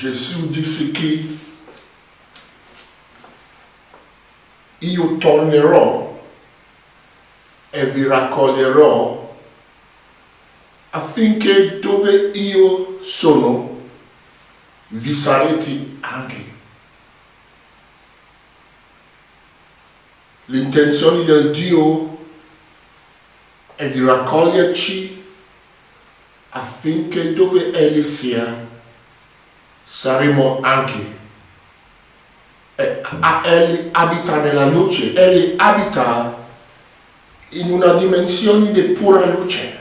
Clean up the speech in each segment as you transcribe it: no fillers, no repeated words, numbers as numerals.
Gesù disse che io tornerò e vi raccoglierò affinché dove io sono vi sarete anche. L'intenzione del Dio è di raccoglierci affinché dove Egli sia saremo anche. Egli abita nella luce, Egli abita in una dimensione di pura luce.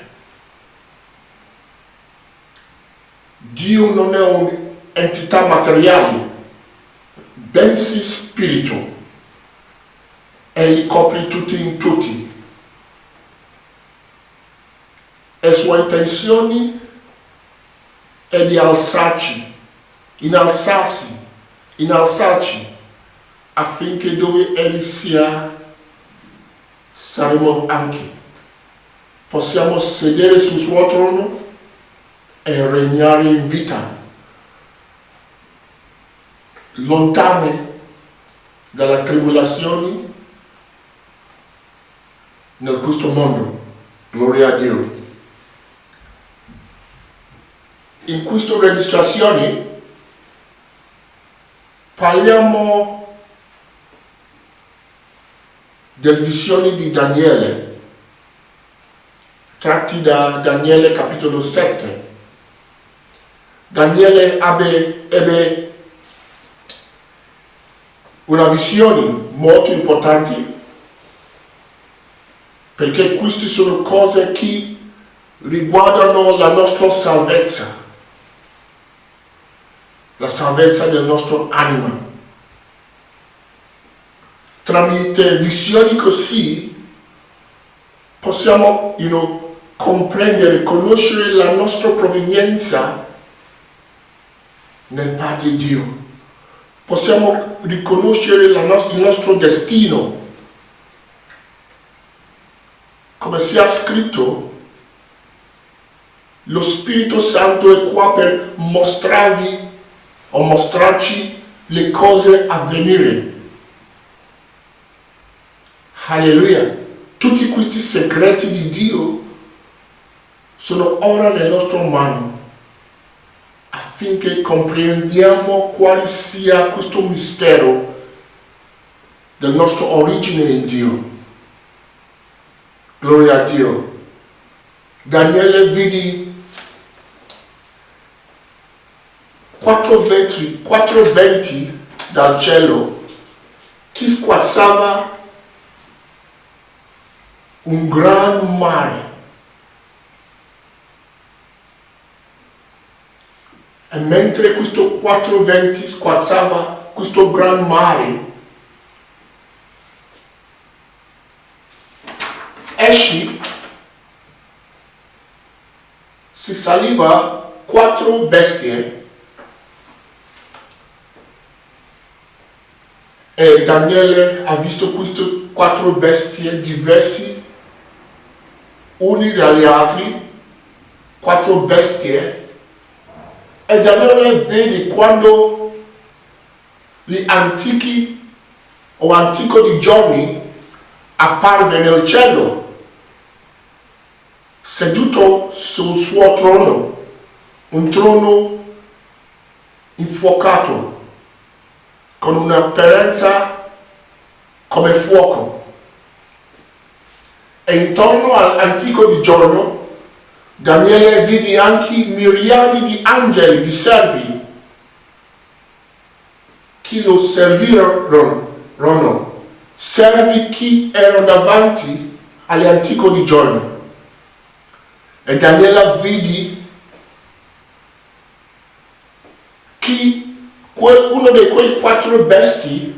Dio non è un'entità materiale, bensì spirito. Egli copre tutti in tutti. E sua intenzione è di innalzarci, affinché dove Egli sia, saremo anche. Possiamo sedere sul suo trono e regnare in vita, lontani dalla tribolazione nel questo mondo. Gloria a Dio. In questa registrazione parliamo della visione di Daniele, tratti da Daniele capitolo 7. Daniele ebbe una visione molto importante, perché queste sono cose che riguardano la nostra salvezza, la salvezza del nostro anima. Tramite visioni così possiamo comprendere, conoscere la nostra provenienza nel Padre Dio. Possiamo riconoscere il nostro destino. Come sia scritto, lo Spirito Santo è qua per mostrarci le cose a venire. Alleluia! Tutti questi segreti di Dio sono ora nelle nostre mani, affinché comprendiamo quale sia questo mistero del nostro origine in Dio. Gloria a Dio. Daniele vide quattro venti dal cielo che squazzava un gran mare. E mentre questo quattro venti squazzava questo gran mare, esci si saliva quattro bestie, e Daniele ha visto queste quattro bestie diverse uni dagli altri, quattro bestie, e Daniele vede quando gli antichi o antico di giorni apparve nel cielo, seduto sul suo trono, un trono infuocato, con un'apparenza come fuoco. E intorno all'antico di giorno, Daniele vide anche miriadi di angeli, di servi, che lo servirono, servi che erano davanti all'antico di giorno. E Daniele vide che uno di quei quattro bestie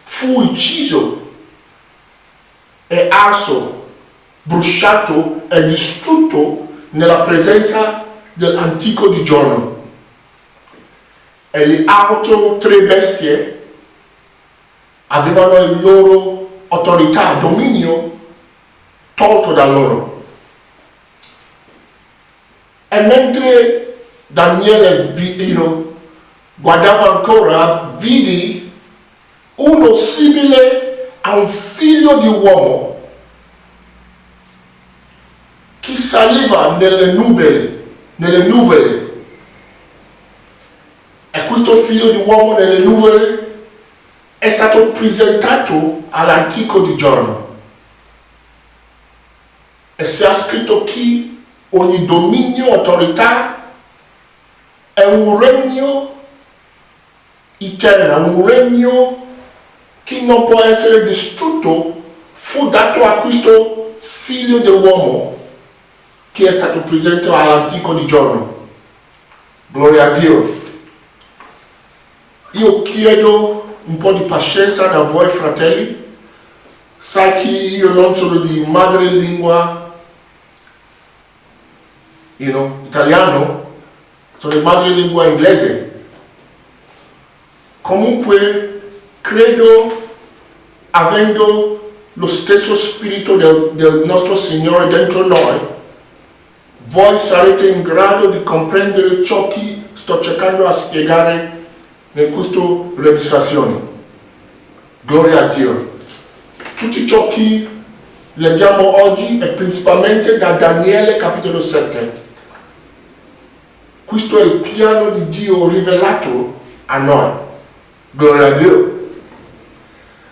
fu ucciso e arso, bruciato e distrutto nella presenza dell'antico di giorno. E le altre tre bestie avevano la loro autorità, dominio tolto da loro. E mentre Daniele guardava ancora, vidi uno simile a un figlio di uomo che saliva nelle nuvole. E questo figlio di uomo nelle nuvole è stato presentato all'antico di giorno. E sia scritto che ogni dominio, autorità è un regno eterno, un regno che non può essere distrutto, fu dato a questo figlio dell'uomo che è stato presente all'antico di giorno. Gloria a Dio. Io chiedo un po' di pazienza da voi, fratelli. Sai che io non sono di madrelingua italiano, sono di madrelingua inglese. Comunque credo, avendo lo stesso spirito del nostro Signore dentro noi, voi sarete in grado di comprendere ciò che sto cercando a spiegare in questa registrazione. Gloria a Dio. Tutto ciò che leggiamo oggi è principalmente da Daniele capitolo 7. Questo è il piano di Dio rivelato a noi. Gloria a Dio.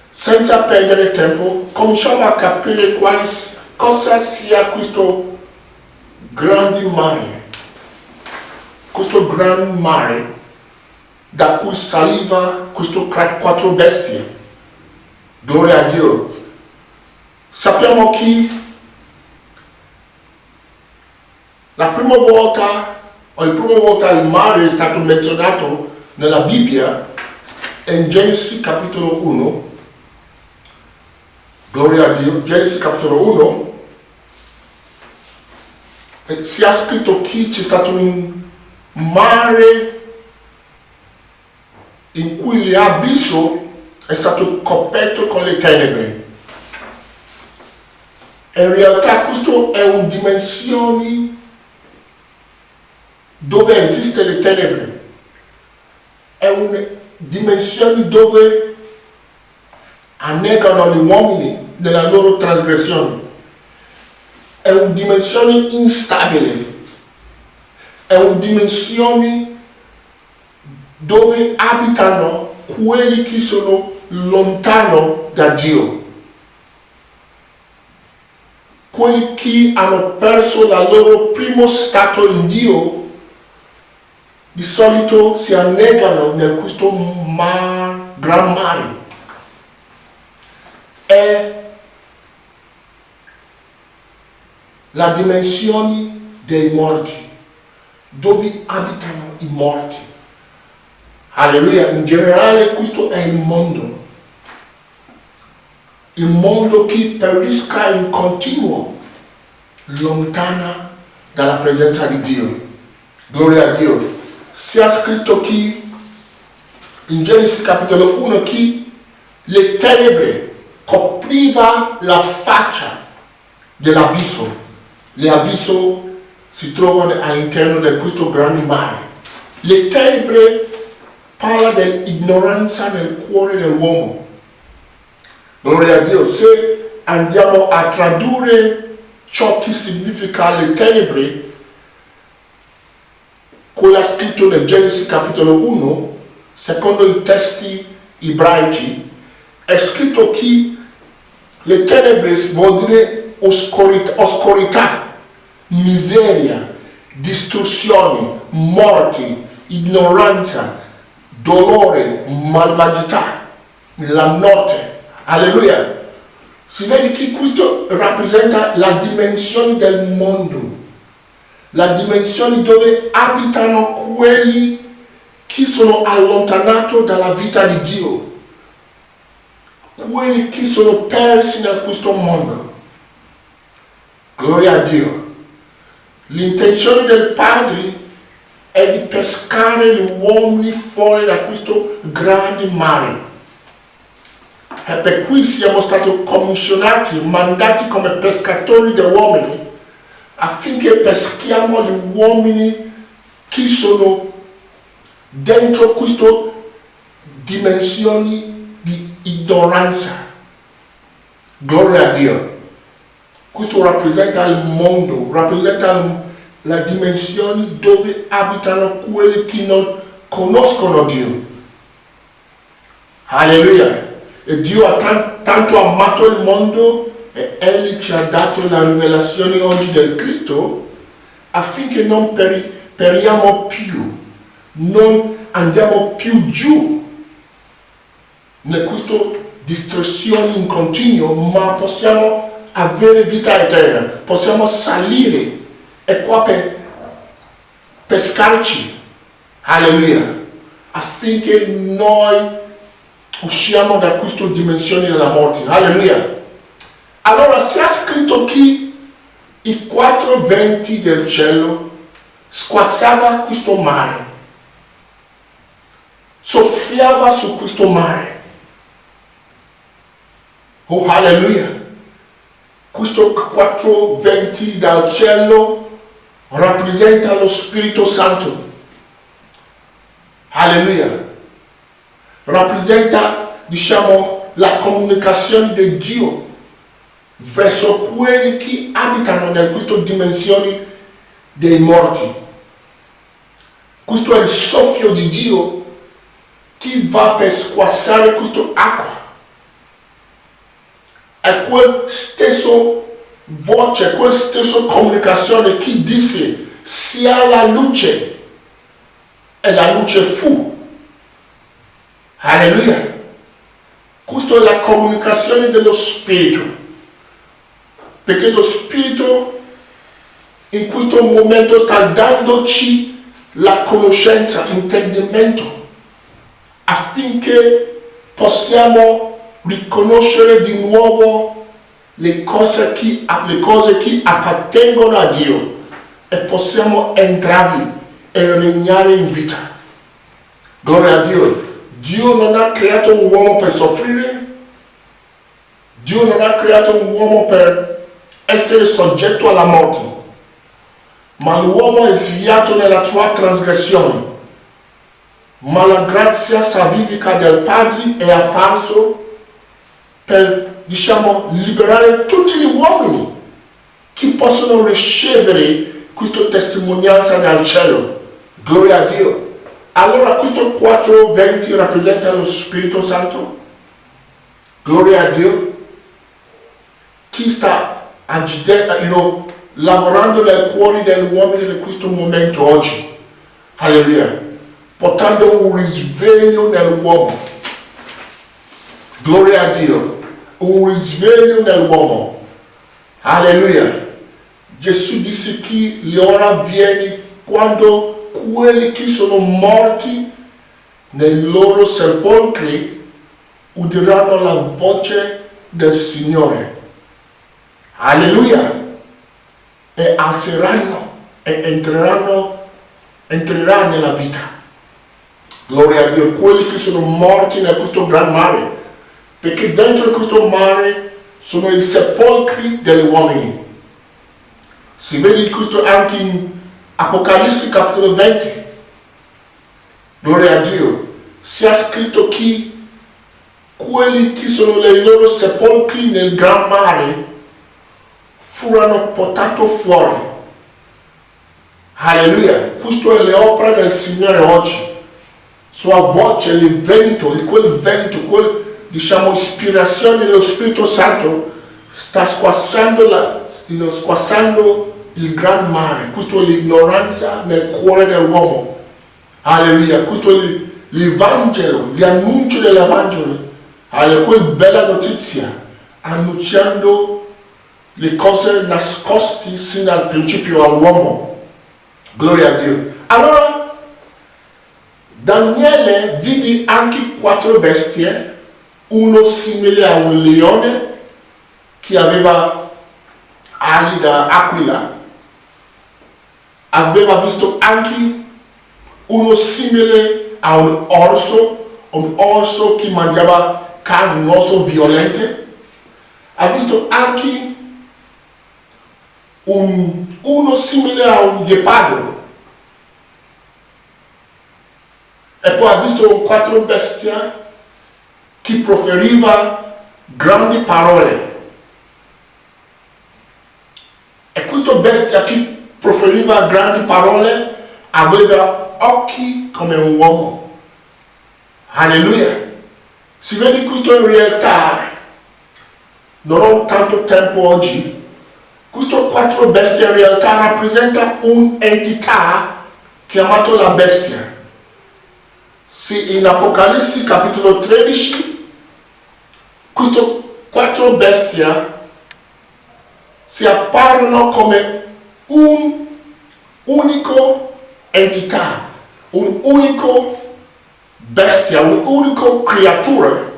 Senza perdere tempo, cominciamo a capire cosa sia questo grande mare. Questo gran mare da cui saliva questo quattro bestie. Gloria a Dio. Sappiamo che la prima volta il mare è stato menzionato nella Bibbia in Genesi capitolo 1. Gloria a Dio. Genesi capitolo 1. E si è scritto che c'è stato un mare in cui l'abisso è stato coperto con le tenebre. In realtà questo è una dimensione dove esiste le tenebre. È una dimensione dove annegano gli uomini nella loro trasgressione. È una dimensione instabile. È una dimensione dove abitano quelli che sono lontano da Dio, quelli che hanno perso il loro primo stato in Dio. Di solito si annegano in questo gran mare. È la dimensione dei morti, dove abitano i morti. Alleluia. In generale questo è il mondo che perisca in continuo, lontana dalla presenza di Dio. Gloria a Dio. Si è scritto che in Genesi capitolo 1 che le tenebre copriva la faccia dell'abisso. L'abisso si trova all'interno di questo grande mare. Le tenebre parla dell'ignoranza nel cuore dell'uomo. Gloria a Dio. Se andiamo a tradurre ciò che significa le tenebre, quello scritto nel Genesi capitolo 1, secondo i testi ebraici, è scritto che le tenebre vuol dire oscurità, miseria, distruzione, morte, ignoranza, dolore, malvagità, la notte. Alleluia. Si vede che questo rappresenta la dimensione del mondo, la dimensione dove abitano quelli che sono allontanati dalla vita di Dio, quelli che sono persi in questo mondo. Gloria a Dio. L'intenzione del Padre è di pescare gli uomini fuori da questo grande mare. E per cui siamo stati commissionati, mandati come pescatori di uomini, affinché peschiamo gli uomini che sono dentro queste dimensioni di ignoranza. Gloria a Dio. Questo rappresenta il mondo, rappresenta la dimensione dove abitano quelli che non conoscono Dio. Alleluia. E Dio ha tanto amato il mondo e Egli ci ha dato la rivelazione oggi del Cristo affinché non periamo più, non andiamo più giù in questa distruzione in continuo, ma possiamo avere vita eterna, possiamo salire e qua per pescarci, alleluia, affinché noi usciamo da questa dimensione della morte, alleluia. Allora si è scritto che i 4 venti del cielo squassava questo mare, soffiava su questo mare. Oh alleluia. Questo 4 venti dal cielo rappresenta lo Spirito Santo. Alleluia. Rappresenta, diciamo, la comunicazione di Dio verso quelli che abitano in questa dimensione dei morti. Questo è il soffio di Dio che va per squassare questa acqua. È quel stesso voce, quella stessa comunicazione che disse sia la luce e la luce fu. Alleluia. Questa è la comunicazione dello Spirito, perché lo Spirito in questo momento sta dandoci la conoscenza, l'intendimento, affinché possiamo riconoscere di nuovo le cose che appartengono a Dio e possiamo entrare e regnare in vita. Gloria a Dio. Dio non ha creato un uomo per soffrire, Dio non ha creato un uomo per essere soggetto alla morte, ma l'uomo è sviato nella sua trasgressione, ma la grazia salvifica del Padre è apparso per, diciamo, liberare tutti gli uomini che possono ricevere questa testimonianza dal cielo. Gloria a Dio. Allora questo 4 venti rappresenta lo Spirito Santo. Gloria a Dio. Chi sta lavorando nel cuore degli uomini in questo momento oggi. Alleluia. Portando un risveglio nell'uomo. Gloria a Dio. Un risveglio nell'uomo. Alleluia. Gesù disse che l'ora viene quando quelli che sono morti nei loro sepolcri udiranno la voce del Signore. Alleluia. E alzeranno e entreranno nella vita. Gloria a Dio. Quelli che sono morti in questo gran mare, perché dentro questo mare sono i sepolcri degli uomini. Si vede questo anche in Apocalisse capitolo 20. Gloria a Dio. Si è scritto che quelli che sono nei loro sepolcri nel gran mare furono portati fuori. Alleluia. Questo è l'opera del Signore oggi. Sua voce, il vento, quel diciamo ispirazione dello Spirito Santo sta squassando il gran mare. Questo è l'ignoranza nel cuore dell'uomo. Alleluia. Questo è l'Evangelo, l'annuncio dell'Evangelo. Alleluia. Quella bella notizia, annunciando le cose nascoste sin dal principio all'uomo. Gloria a Dio. Allora, Daniele vide anche 4 bestie, uno simile a un leone che aveva ali da aquila. Aveva visto anche uno simile a un orso che mangiava carne, un orso violento. Ha visto anche uno simile a un ghepardo. e poi ha visto 4 bestie che proferiva grandi parole. E questo bestia che proferiva grandi parole aveva occhi come un uomo. Alleluia. Si vede questo in realtà, non ho tanto tempo oggi, questo 4 bestie in realtà rappresenta un'entità chiamata la bestia. Sì, in Apocalisse capitolo 13, queste 4 bestie si appaiono come un unico entità, un unico bestia, un'unica creatura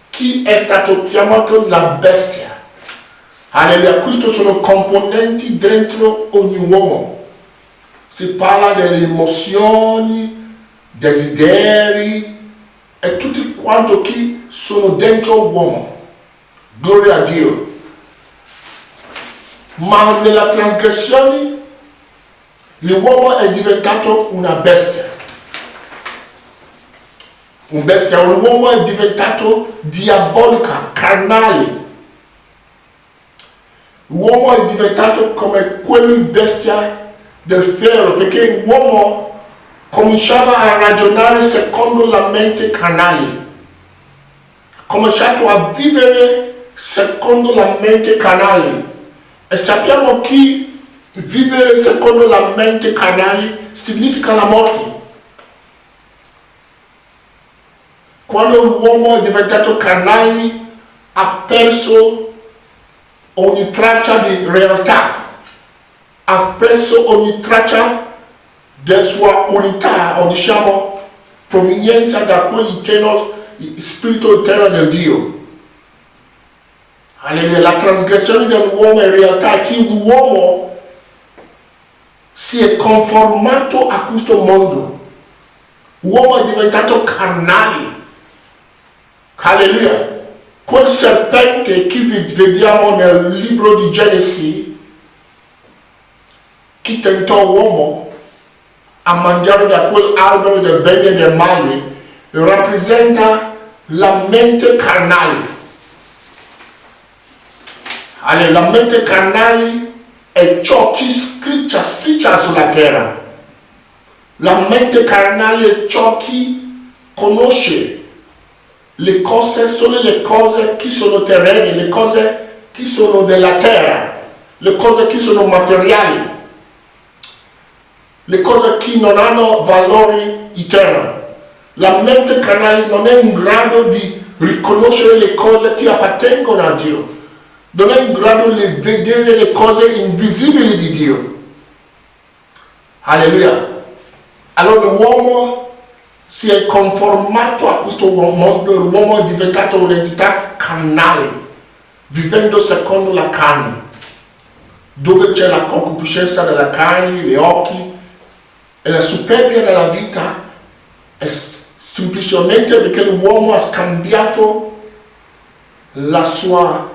che è stato chiamato la bestia. Alleluia, questi sono componenti dentro ogni uomo. Si parla delle emozioni, desideri e tutti quanto che sono dentro l'uomo. Gloria a Dio. Ma nella trasgressione l'uomo è diventato una bestia. Un bestia, l'uomo è diventato diabolica, carnale. L'uomo è diventato come quelle bestia del ferro, perché l'uomo cominciava a ragionare secondo la mente carnale. Ha cominciato a vivere secondo la mente carnale. E sappiamo che vivere secondo la mente carnale significa la morte. Quando l'uomo è diventato carnale, ha perso ogni traccia di realtà, ha perso ogni traccia della sua unità, o diciamo provenienza da quell'interno, spirito eterno del Dio. Alleluia. La trasgressione dell'uomo in realtà è che l'uomo si è conformato a questo mondo. L'uomo è diventato carnale. Alleluia. Quel serpente che vediamo nel libro di Genesi, che tentò l'uomo a mangiare da quell'albero del bene e del male, rappresenta la mente carnale. Allora, la mente carnale è ciò che striscia sulla terra. La mente carnale è ciò che conosce le cose, solo le cose che sono terrene, le cose che sono della terra, le cose che sono materiali, le cose che non hanno valore eterno. La mente carnale non è in grado di riconoscere le cose che appartengono a Dio, non è in grado di vedere le cose invisibili di Dio. Alleluia. Allora l'uomo si è conformato a questo mondo, l'uomo è diventato un'entità carnale, vivendo secondo la carne, dove c'è la concupiscenza della carne, gli occhi, e la superbia della vita è semplicemente perché l'uomo ha scambiato la sua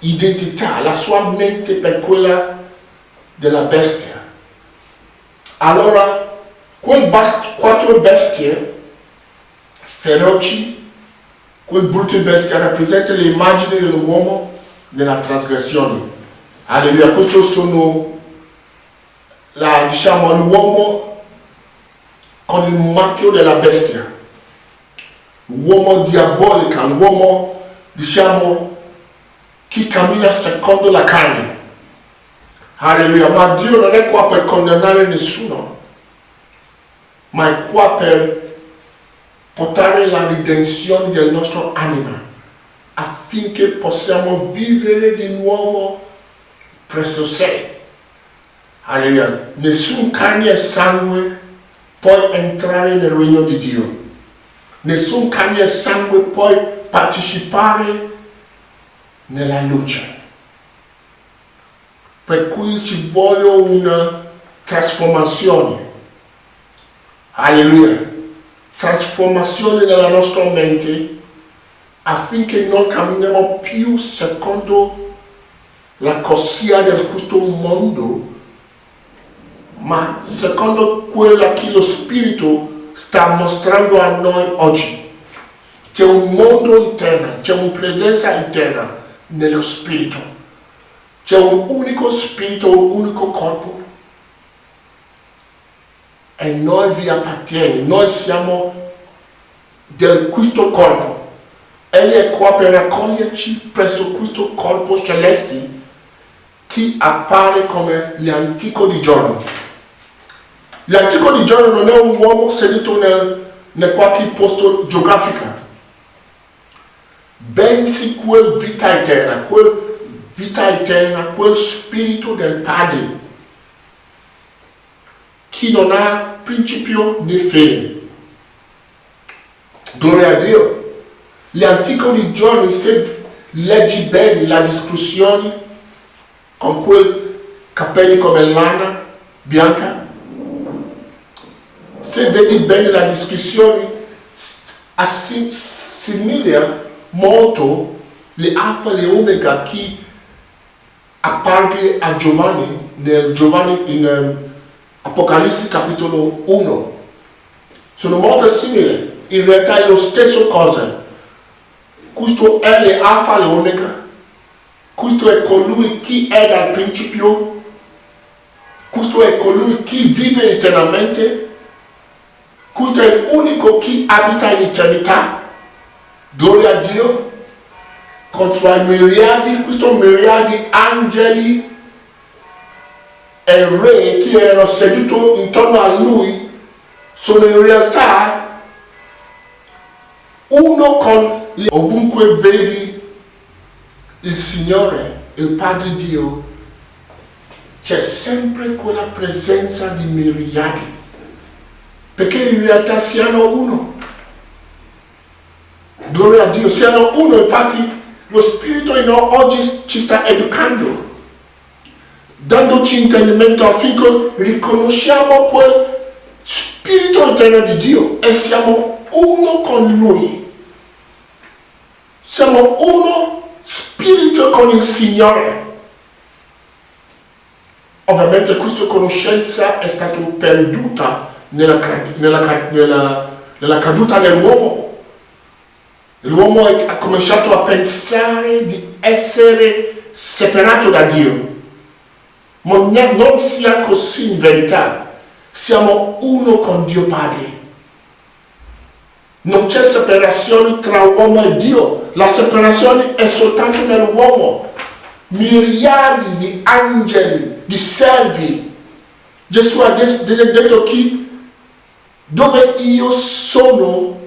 identità, la sua mente per quella della bestia. Allora, quelle 4 bestie feroci, quelle brutte bestie rappresentano l'immagine dell'uomo nella trasgressione. Alleluia, questo sono l'uomo con il marchio della bestia, l'uomo diabolico, l'uomo che cammina secondo la carne. Alleluia, ma Dio non è qua per condannare nessuno, ma è qua per portare la redenzione del nostro anima, affinché possiamo vivere di nuovo presso sé. Alleluia. Nessun carne e sangue può entrare nel regno di Dio. Nessun carne e sangue può partecipare nella luce. Per cui ci vuole una trasformazione. Alleluia. Trasformazione nella nostra mente affinché non camminiamo più secondo la corsia di questo mondo, ma secondo quella che lo Spirito sta mostrando a noi oggi. C'è un mondo interno, c'è una presenza interna nello spirito. C'è un unico spirito, un unico corpo. E noi vi appartiene, noi siamo di questo corpo. Egli è qua per raccoglierci presso questo corpo celeste che appare come l'antico di giorno. L'antico di giorno non è un uomo seduto nel qualche posto geografico, bensì quel vita eterna, quel spirito del Padre che non ha principio né fine. Gloria a Dio. L'antico di giorni, se leggi bene la discussione con quei capelli come lana bianca, se vedi bene la discussione, assomiglia molto le alfa e le omega che apparve a Giovanni in Apocalisse capitolo 1. Sono molto simili, in realtà è lo stesso cosa. Questo è l'alfa e l'omega, questo è colui che è dal principio, questo è colui che vive eternamente, questo è l'unico che abita in eternità. Gloria a Dio. Con i suoi miriadi, questo miriadi angeli e re che erano seduti intorno a lui sono in realtà uno con gli. Ovunque vedi il Signore, il Padre Dio, c'è sempre quella presenza di miriadi, perché in realtà siano uno. Gloria a Dio, siano uno. Infatti lo Spirito in noi oggi ci sta educando, dandoci intendimento affinché riconosciamo quel Spirito eterno di Dio e siamo uno con Lui. Siamo uno spirito con il Signore. Ovviamente questa conoscenza è stata perduta nella caduta dell'uomo. L'uomo ha cominciato a pensare di essere separato da Dio. Ma non sia così in verità. Siamo uno con Dio Padre. Non c'è separazione tra uomo e Dio. La separazione è soltanto nell'uomo. Miriadi di angeli, di servi. Gesù ha detto che dove io sono,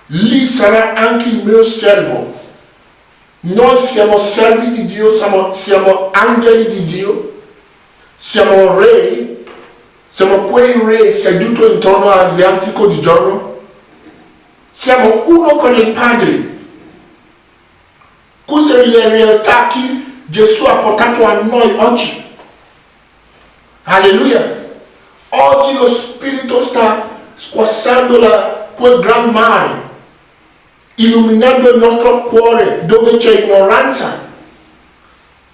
lì sarà anche il mio servo. Noi siamo servi di Dio, siamo angeli di Dio, siamo re, siamo quei re seduti intorno all'antico di giorno. Siamo uno con il Padre. Questa è la realtà che Gesù ha portato a noi oggi. Alleluia. Oggi lo Spirito sta squassando quel gran mare, illuminando il nostro cuore dove c'è ignoranza.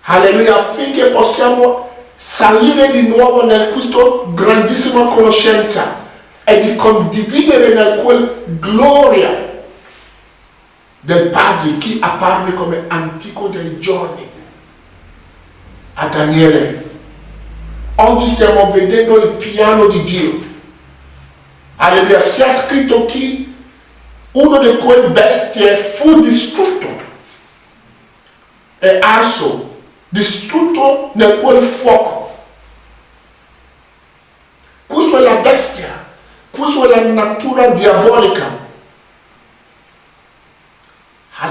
Alleluia, affinché possiamo salire di nuovo in questa grandissima conoscenza e di condividere nel quel gloria del Padre che apparve come antico dei giorni a Daniele. Oggi stiamo vedendo il piano di Dio. Alleluia, sia scritto che uno di quelle bestie fu distrutto e arso, distrutto nel quel fuoco. Questa è la bestia, questa è la natura diabolica.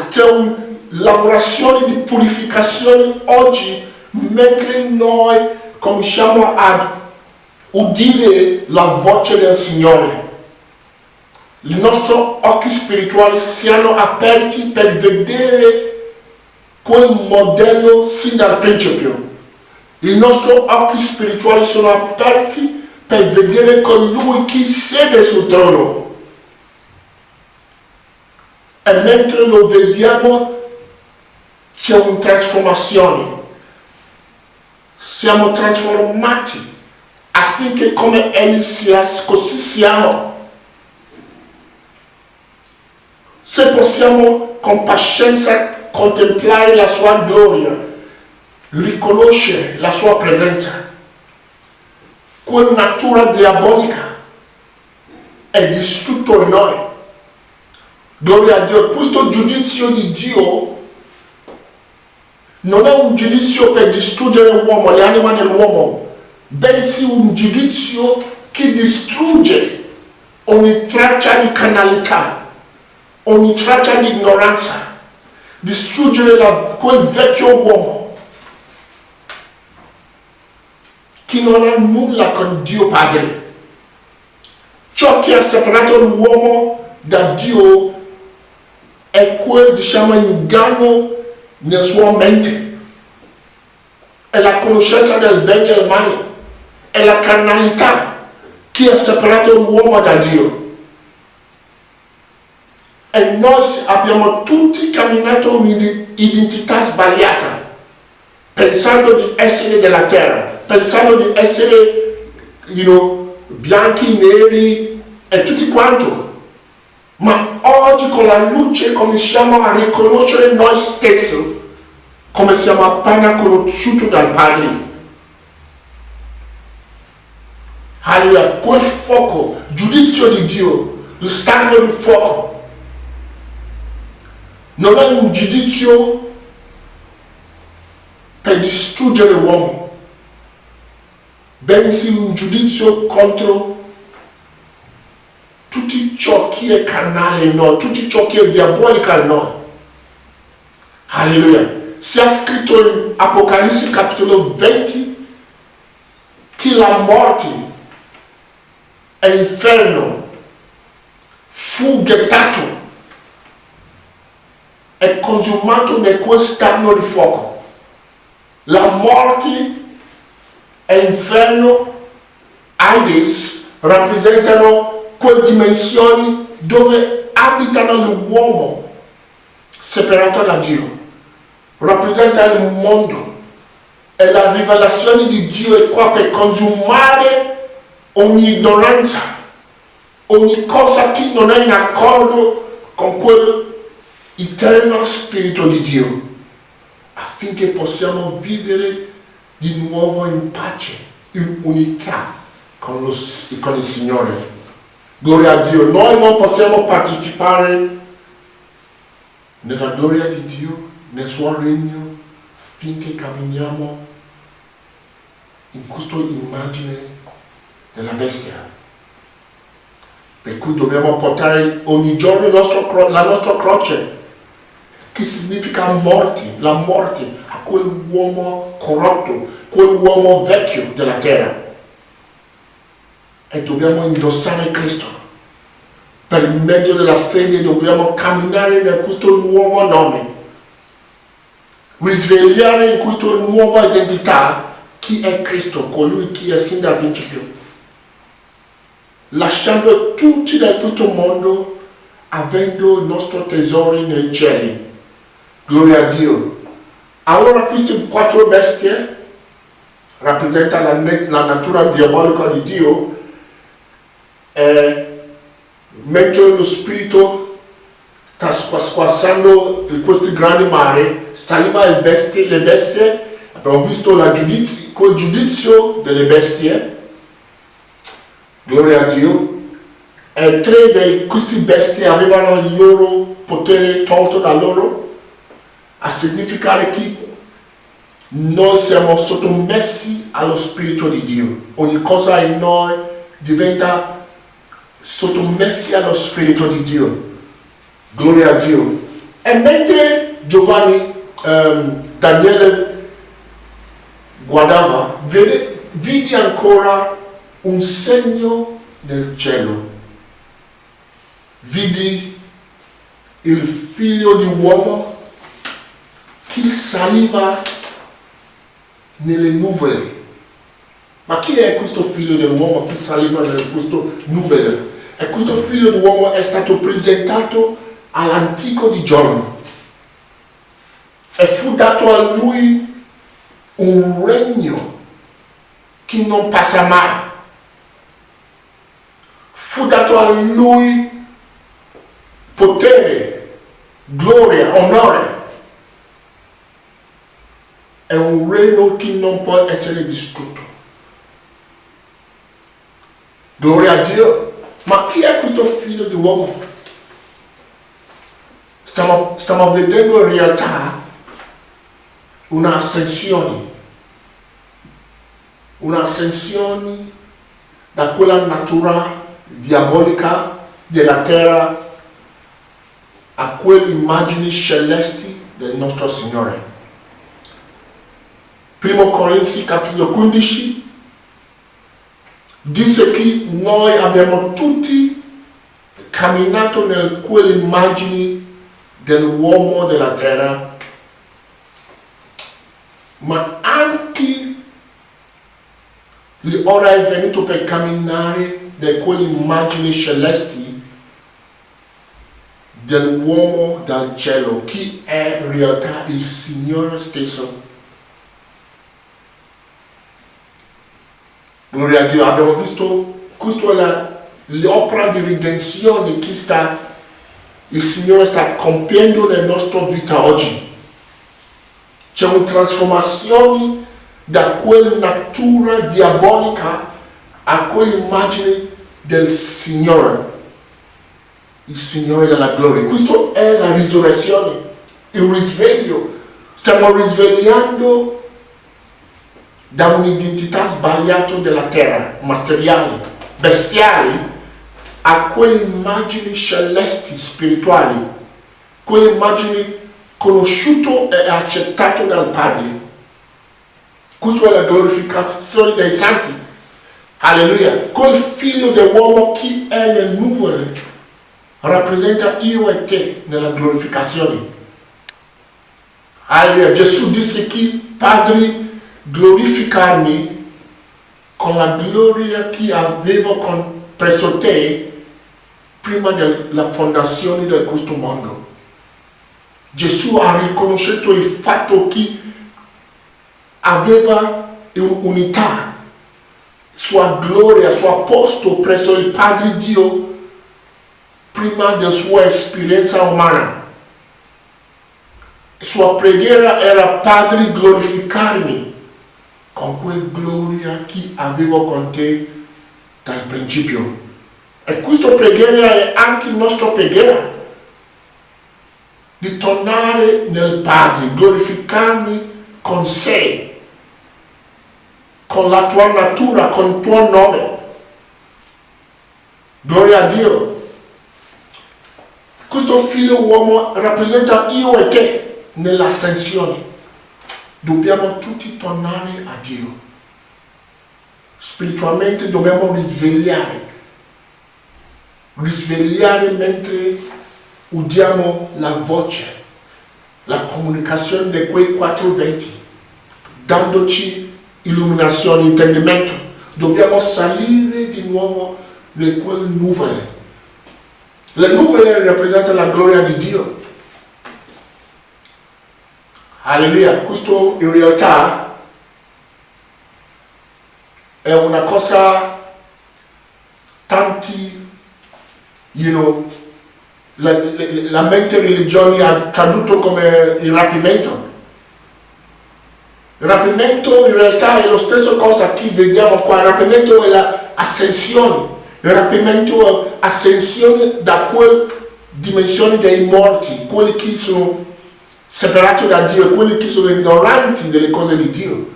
C'è una lavorazione di purificazione oggi, mentre noi cominciamo a udire la voce del Signore. I nostri occhi spirituali siano aperti per vedere quel modello sin dal principio. I nostri occhi spirituali sono aperti per vedere colui che siede sul trono. E mentre lo vediamo c'è una trasformazione. Siamo trasformati affinché come Egli sia, così siamo. se possiamo con pazienza contemplare la sua gloria, riconoscere la sua presenza, quella natura diabolica è distrutto in noi. Gloria a Dio. Questo giudizio di Dio non è un giudizio per distruggere l'uomo, l'anima dell'uomo, bensì un giudizio che distrugge ogni traccia di carnalità, ogni traccia di ignoranza, distruggere quel vecchio uomo che non ha nulla con Dio Padre. Ciò che ha separato l'uomo da Dio è quel, inganno nella sua mente, è la conoscenza del bene e del male, è la carnalità che ha separato l'uomo da Dio. E noi abbiamo tutti camminato un'identità sbagliata, pensando di essere della terra, pensando di essere bianchi, neri e tutti quanto. Ma oggi con la luce cominciamo a riconoscere noi stessi come siamo appena conosciuti dal Padre. Alleluia, quel fuoco, giudizio di Dio, lo stacco di fuoco, non è un giudizio per distruggere l'uomo, bensì un giudizio contro tutto ciò che è carnale in noi, tutto ciò che è diabolico in noi. Alleluia. Sia scritto in Apocalisse capitolo 20 che la morte e l'inferno fu gettato e consumato in quel stagno di fuoco. La morte e l'inferno, Hades, rappresentano quelle dimensioni dove abitano l'uomo separato da Dio. Rappresenta il mondo e la rivelazione di Dio è qua per consumare ogni ignoranza, ogni cosa che non è in accordo con quell'eterno spirito di Dio, affinché possiamo vivere di nuovo in pace, in unità con il Signore. Gloria a Dio. Noi non possiamo partecipare nella gloria di Dio, nel suo regno, finché camminiamo in questa immagine della bestia. Per cui dobbiamo portare ogni giorno la nostra croce, che significa morte, la morte a quell'uomo corrotto, quell'uomo vecchio della terra. E dobbiamo indossare Cristo. Per mezzo della fede dobbiamo camminare in questo nuovo nome, risvegliare in questa nuova identità chi è Cristo, colui che è sin dal principio, lasciando tutti da questo mondo, avendo il nostro tesoro nei cieli. Gloria a Dio. Allora queste 4 bestie rappresentano la natura diabolica di Dio. Mentre lo spirito sta squassando questo grande mare, saliva le bestie, abbiamo visto quel giudizio delle bestie, gloria a Dio, e 3 di queste bestie avevano il loro potere tolto da loro, a significare che noi siamo sottomessi allo spirito di Dio. Ogni cosa in noi diventa sottomessi allo spirito di Dio. Gloria a Dio. E mentre Daniele guardava, vide ancora un segno nel cielo. Vidi il figlio di uomo che saliva nelle nuvole. Ma chi è questo figlio dell'uomo che saliva in queste nuvole? E questo figlio dell'uomo è stato presentato all'antico di giorno. E fu dato a lui un regno che non passa mai. Fu dato a lui potere onore. È un regno che non può essere distrutto. Gloria a Dio. Ma chi è questo figlio di uomo? Stiamo vedendo in realtà un'ascensione da quella natura diabolica della terra a quelle immagini celesti del nostro Signore. 1 Corinzi capitolo 15 dice che noi abbiamo tutti camminato in quelle immagini dell'uomo della terra, ma anche ora è venuto per camminare in quelle immagini celesti dell'uomo dal cielo, che è in realtà il Signore stesso. Gloria a Dio. Abbiamo visto questa è l'opera di redenzione che il Signore sta compiendo nella nostra vita oggi. C'è una trasformazione da quella natura diabolica a quell'immagine del Signore, il Signore della gloria. Questa è la risurrezione, il risveglio. Stiamo risvegliando da un'identità sbagliata della terra, materiale, bestiali, a quelle immagini celesti, spirituali, quelle immagini conosciute e accettate dal Padre. Questa è la glorificazione dei santi. Alleluia. Quel figlio dell'uomo che è nel nuvole rappresenta io e te nella glorificazione. Alleluia. Gesù disse che Padre, glorificarmi con la gloria che avevo presso te prima della fondazione di questo mondo. Gesù ha riconosciuto il fatto che aveva un'unità, sua gloria, suo posto presso il Padre Dio prima della sua esperienza umana. Sua preghiera era: Padre, glorificarmi con quella gloria che avevo con te dal principio. E questa preghiera è anche la nostra preghiera, di tornare nel Padre, glorificarmi con sé, con la tua natura, con il tuo nome. Gloria a Dio. Questo figlio uomo rappresenta io e te nell'ascensione. Dobbiamo tutti tornare a Dio. Spiritualmente dobbiamo risvegliare mentre udiamo la voce, la comunicazione di quei 4 venti, dandoci illuminazione, intendimento. Dobbiamo salire di nuovo in quelle nuvole. Le nuvole rappresentano la gloria di Dio. Alleluia. Questo in realtà è una cosa tanti, la mente religiosa ha tradotto come il rapimento. Il rapimento in realtà è la stessa cosa che vediamo qua. Il rapimento è l'ascensione. Il rapimento è l'ascensione da quella dimensione dei morti, quelli che sono separati da Dio, quelli che sono ignoranti delle cose di Dio.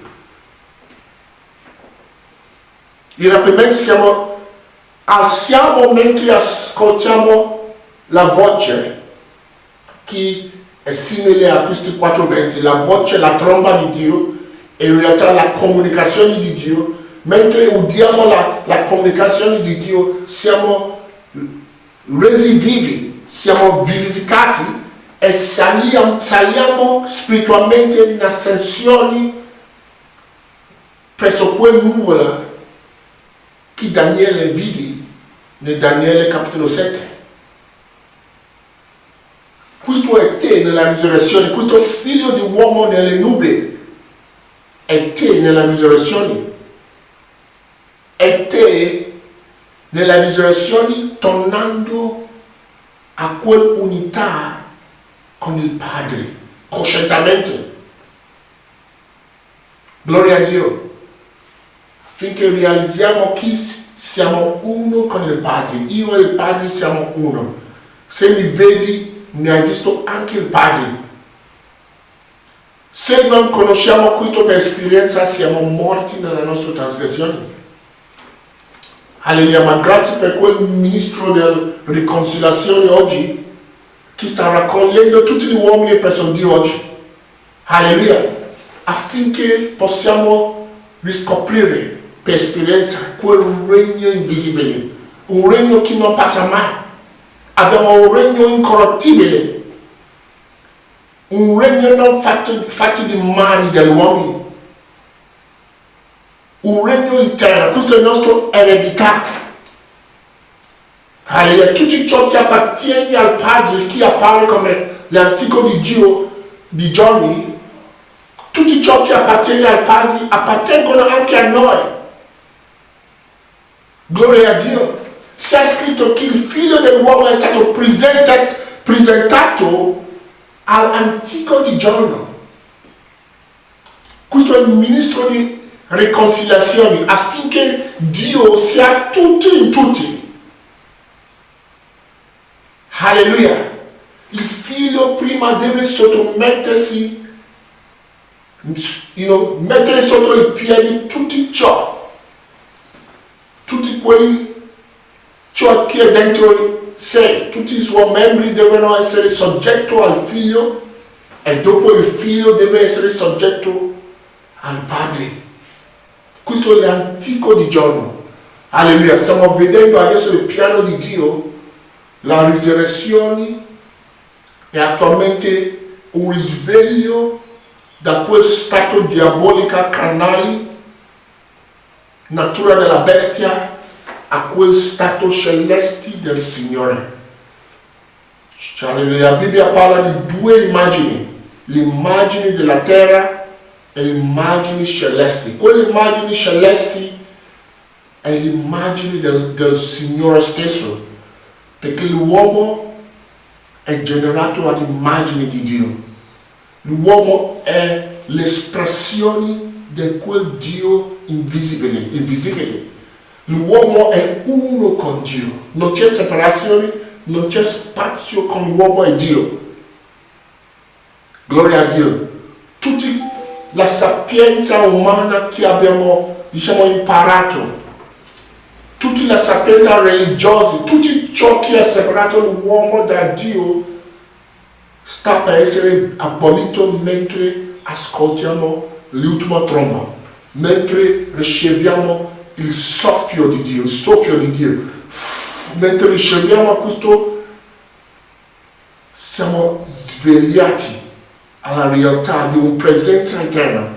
Il rapimento alziamo mentre ascoltiamo la voce che è simile a questi 4 venti, la voce, la tromba di Dio, e in realtà la comunicazione di Dio. Mentre udiamo la comunicazione di Dio, siamo resi vivi, siamo vivificati e saliamo spiritualmente in ascensione presso quel nuvola che Daniele vide nel Daniele capitolo 7. Questo è te nella risurrezione, questo figlio di uomo nelle nubi è te nella risurrezione. È te nella risurrezione tornando a quell'unità con il Padre, coscientemente. Gloria a Dio. Finché realizziamo che siamo uno con il Padre. Io e il Padre siamo uno. Se mi vedi, mi hai visto anche il Padre. Se non conosciamo questo per esperienza, siamo morti nella nostra trasgressione. Alleluia, ma grazie per quel ministro della riconciliazione oggi che sta raccogliendo tutti gli uomini presso Dio oggi. Alleluia, affinché possiamo riscoprire per esperienza quel regno invisibile, un regno che non passa mai. Abbiamo un regno incorruttibile, un regno non fatto di mani degli uomini, un regno eterno. Questa è la nostra eredità. Alleluia, tutto ciò che appartiene al Padre, che appare come l'antico di Dio di giorni, tutto ciò che appartiene al Padre appartengono anche a noi. Gloria a Dio. Si è scritto che il figlio dell'uomo è stato presentato all'antico di giorno. Questo è il ministro di riconciliazione, affinché Dio sia tutti in tutti. Alleluia. Il figlio prima deve sottomettersi, mettere sotto i piedi tutti ciò, tutti quelli, ciò che è dentro sé, tutti i suoi membri devono essere soggetti al figlio, e dopo il figlio deve essere soggetto al Padre. Questo è l'antico di giorno. Alleluia. Stiamo vedendo adesso il piano di Dio. La risurrezione è attualmente un risveglio da quel stato diabolico carnale, natura della bestia, a quel stato celeste del Signore. La Bibbia parla di due immagini, l'immagine della terra e l'immagine celeste. Quelle immagini celesti è l'immagine del Signore stesso, perché l'uomo è generato ad immagine di Dio. L'uomo è l'espressione di quel Dio invisibile. L'uomo è uno con Dio. Non c'è separazione, non c'è spazio con l'uomo e Dio. Gloria a Dio. Tutta la sapienza umana che abbiamo, imparato, tutta la sapienza religiosa, tutto ciò che ha separato l'uomo da Dio sta per essere abolito mentre ascoltiamo l'ultima tromba, mentre riceviamo il soffio di Dio, mentre riceviamo questo, siamo svegliati alla realtà di una presenza eterna.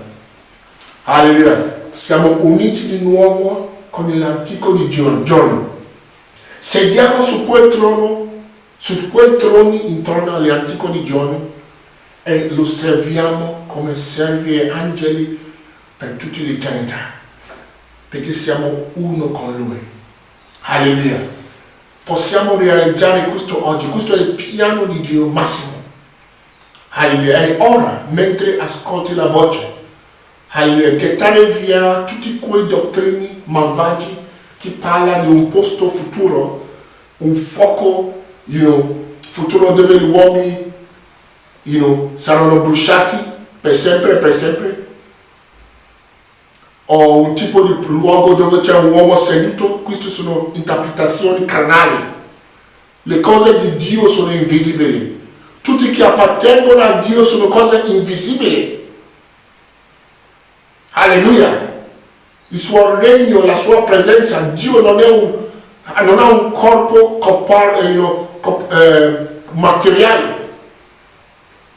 Alleluia, siamo uniti di nuovo con l'antico di giorno. Sediamo su quel trono intorno all'antico di giorno e lo serviamo come servi e angeli per tutta l'eternità, perché siamo uno con Lui. Alleluia. Possiamo realizzare questo oggi. Questo è il piano di Dio massimo. Alleluia. E ora, mentre ascolti la voce, alleluia, gettare via tutti quei dottrini malvagi che parla di un posto futuro, un fuoco, futuro dove gli uomini, saranno bruciati per sempre, o un tipo di luogo dove c'è un uomo seduto. Queste sono interpretazioni carnali. Le cose di Dio sono invisibili. Tutti che appartengono a Dio sono cose invisibili. Alleluia. Il suo regno, la sua presenza. Dio non ha un corpo materiale,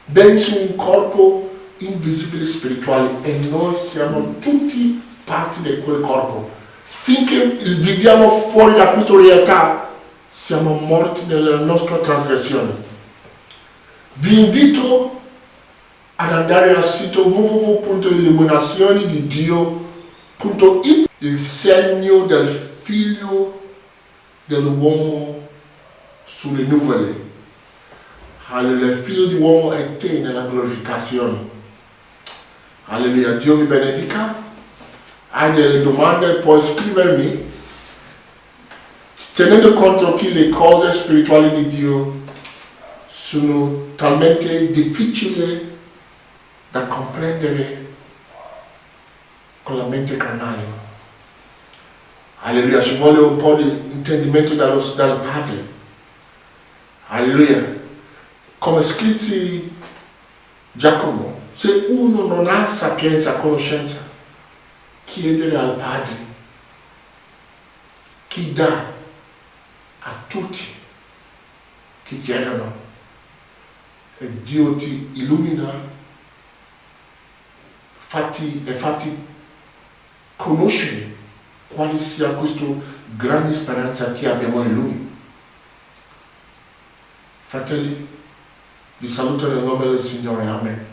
bensì un corpo invisibile spirituale, e noi siamo tutti parti di quel corpo. Finché viviamo fuori da questa realtà, siamo morti nella nostra trasgressione. Vi invito ad andare al sito www.illuminationididio.it, il segno del figlio dell'uomo sulle nuvole. Alleluia, figlio di uomo è te nella glorificazione. Alleluia, Dio vi benedica. Hai delle domande, puoi scrivermi. Tenendo conto che le cose spirituali di Dio sono talmente difficili da comprendere con la mente carnale. Alleluia, ci vuole un po' di intendimento dal Padre. Alleluia. Come scritti Giacomo, se uno non ha sapienza, conoscenza, chiedere al Padre, chi dà a tutti che chiedono, e Dio ti illumina, fatti conoscere quale sia questa grande speranza che abbiamo in Lui. Fratelli, vi saluto nel nome del Signore, Amen.